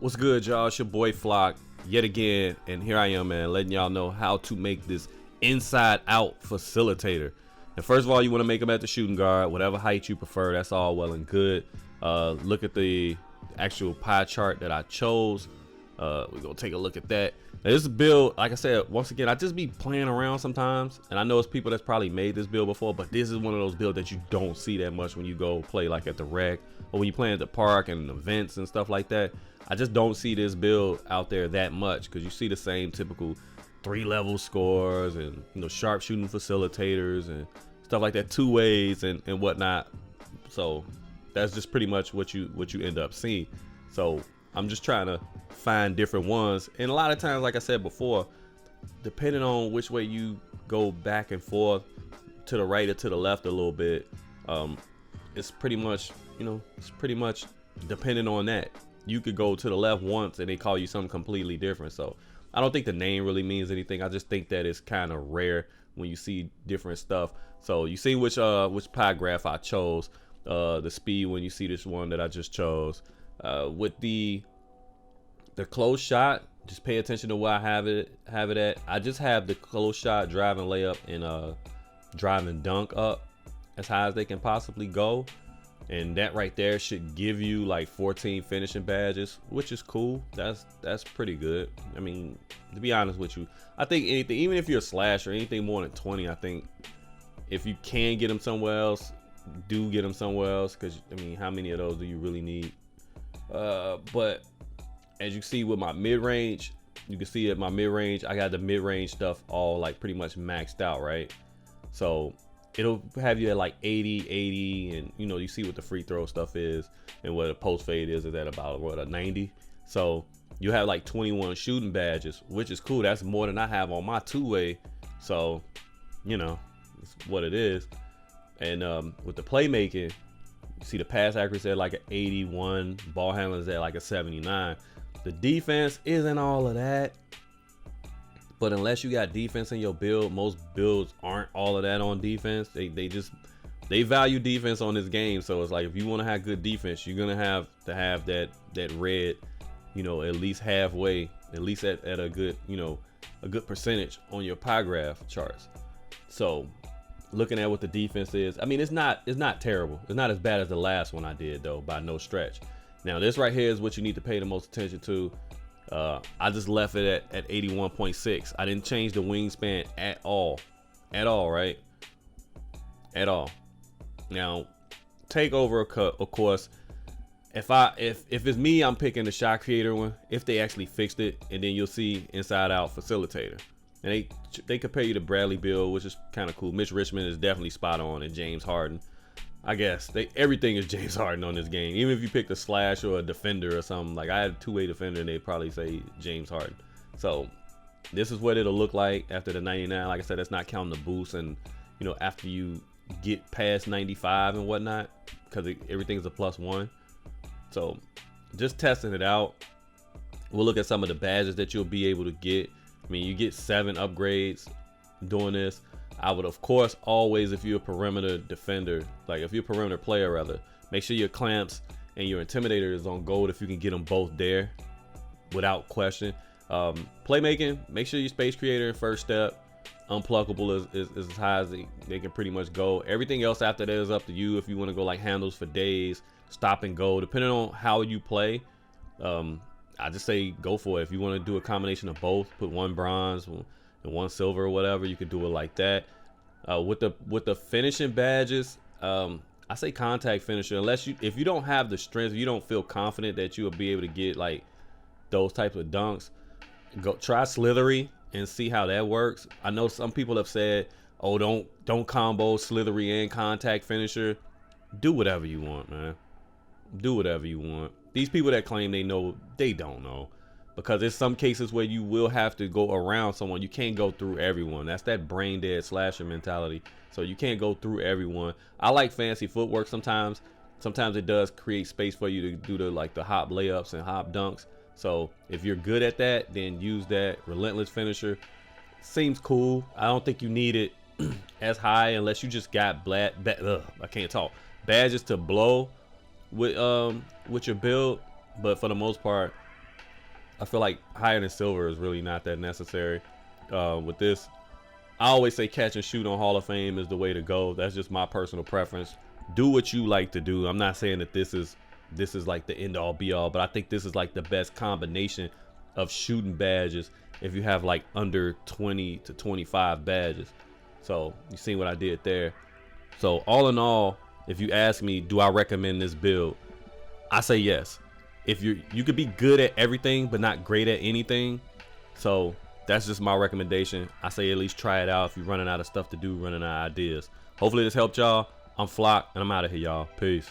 What's good, y'all? It's your boy Flock yet again, and here I am, man, letting y'all know how to make this inside-out facilitator. And first of all, you want to make them at the shooting guard, whatever height you prefer. That's all well and good. Look at the actual pie chart that I chose. We're gonna take a look at that. Now, this build, like I said, once again, I just be playing around sometimes, and I know it's people that's probably made this build before, but this is one of those builds that you don't see that much when you go play like at the rec or when you play at the park and events and stuff like that. I just don't see this build out there that much because you see the same typical 3-level scores and, you know, sharpshooting facilitators and stuff like that, 2 ways and whatnot. So that's just pretty much what you end up seeing. So I'm just trying to find different ones, and a lot of times, like I said before, depending on which way you go back and forth to the right or to the left a little bit, it's pretty much, you know, it's pretty much depending on that. You could go to the left once and they call you something completely different. So I don't think the name really means anything. I just think that it's kind of rare when you see different stuff. So you see which pie graph I chose, the speed when you see this one that I just chose. With the close shot, just pay attention to where I have it at. I just have the close shot, drive and layup, and drive and dunk up as high as they can possibly go, and that right there should give you like 14 finishing badges, which is cool. That's pretty good. I mean, to be honest with you, I think anything, even if you're a slasher, anything more than 20, I think if you can get them somewhere else, do get them somewhere else, because I mean, how many of those do you really need? But as you see with my mid-range, you can see at my mid-range, I got the mid-range stuff all like pretty much maxed out, right? So it'll have you at like 80, and you know, you see what the free throw stuff is and what a post fade is at about what, a 90. So you have like 21 shooting badges, which is cool. That's more than I have on my 2-way. So, you know, it's what it is. And with the playmaking, you see the pass accuracy at like an 81, ball handling is at like a 79. The defense isn't all of that, but unless you got defense in your build, most builds aren't all of that on defense. They value defense on this game. So it's like, if you want to have good defense, you're gonna have to have that red, you know, at least halfway, at least at a good, you know, a good percentage on your pie graph charts. So looking at what the defense is, I mean, it's not terrible. It's not as bad as the last one I did, though, by no stretch. Now this right here is what you need to pay the most attention to. I just left it at 81.6. I didn't change the wingspan at all, right? At all. Now, takeover, of course, if it's me, I'm picking the shot creator one, if they actually fixed it, and then you'll see Inside-Out Facilitator. And they compare you to Bradley Beal, which is kind of cool. Mitch Richmond is definitely spot on, and James Harden. I guess everything is James Harden on this game. Even if you pick a slash or a defender or something, like I had a 2-way defender, and they probably say James Harden. So this is what it'll look like after the 99. Like I said, that's not counting the boost, and you know, after you get past 95 and whatnot, because everything's a +1. So just testing it out. We'll look at some of the badges that you'll be able to get. I mean, you get 7 upgrades doing this. I would, of course, always, if you're a perimeter defender, like if you're a perimeter player rather, make sure your clamps and your intimidator is on gold if you can get them both there without question. Playmaking, make sure your space creator and first step, unpluckable is as high as they can pretty much go. Everything else after that is up to you. If you want to go like handles for days, stop and go, depending on how you play. I just say go for it. If you want to do a combination of both, put 1 bronze and 1 silver or whatever, you could do it like that. With the finishing badges, I say contact finisher, if you don't have the strength, if you don't feel confident that you will be able to get like those types of dunks, go try slithery and see how that works. I know some people have said, oh, don't combo slithery and contact finisher. Do whatever you want, man. Do whatever you want. These people that claim they know, they don't know, because there's some cases where you will have to go around someone. You can't go through everyone. That's that brain dead slasher mentality. So you can't go through everyone. I like fancy footwork sometimes. Sometimes it does create space for you to do the hop layups and hop dunks. So if you're good at that, then use that. Relentless finisher seems cool. I don't think you need it as high unless you just got I can't talk. Badges to blow with your build, but for the most part, I feel like higher than silver is really not that necessary. With this, I always say catch and shoot on Hall of Fame is the way to go. That's just my personal preference. Do what you like to do. I'm not saying that this is like the end all be all, but I think this is like the best combination of shooting badges if you have like under 20 to 25 badges. So you see what I did there. So all in all, if you ask me, do I recommend this build? I say yes. If you could be good at everything but not great at anything. So that's just my recommendation. I say at least try it out if you're running out of stuff to do, running out of ideas. Hopefully this helped y'all. I'm Flock and I'm out of here, y'all. Peace.